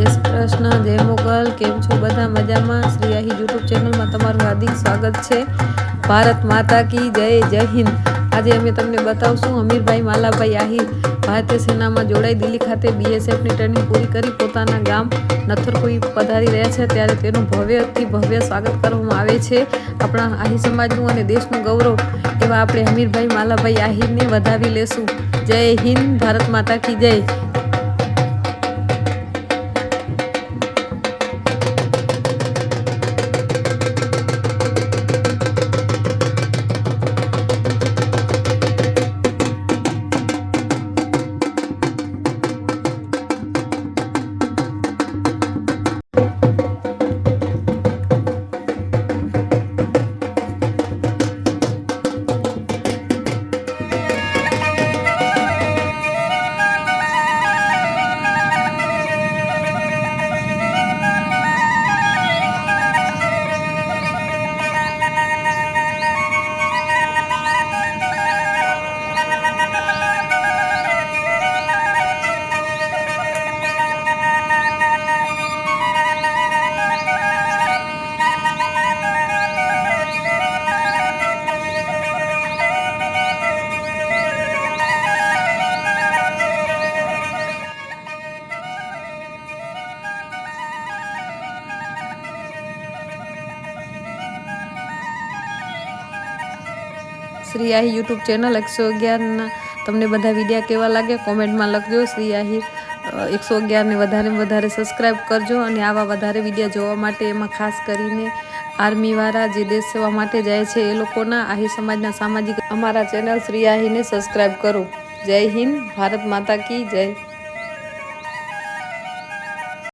जय श्री कृष्ण, जय मोगल। केम छो बधा मजामां? श्री आही यूट्यूब चेनल में तमारुं हार्दिक स्वागत है। भारत माता की जय, जय हिंद। आज अमे तमने बतावशुं अमीरभाई मालाभाई आहीर भारतीय सेना में जोड़ाई दिल्ली खाते BSF ની ટ્રેનિંગ પૂરી કરી પોતાના ગામ નથરકોઈ પધારી રહ્યા છે ત્યારે તેનું ભવ્યથી ભવ્ય સ્વાગત કરવામાં આવે છે। આપણા આહી સમાજનું અને દેશનું ગૌરવ એવા આપણે અમીરભાઈ માલાભાઈ આહીરને વધાવી લેશું। જય હિન્દ, ભારત માતા કી જય। श्री आही यूट्यूब चेनल 111 तमने बधा विडिया केवा लागे कॉमेंट में लखजो। श्री आही 111 ने वधारे सब्सक्राइब करजो और आवा वधारे विडिया जोवा माटे एमां खास करीने आर्मी वाळा जे देश सेवा माटे जाय छे ए लोकोना आही समाजना सामाजिक अमारा चेनल श्री आही ने सब्सक्राइब करो। जय हिंद, भारत माता की जय।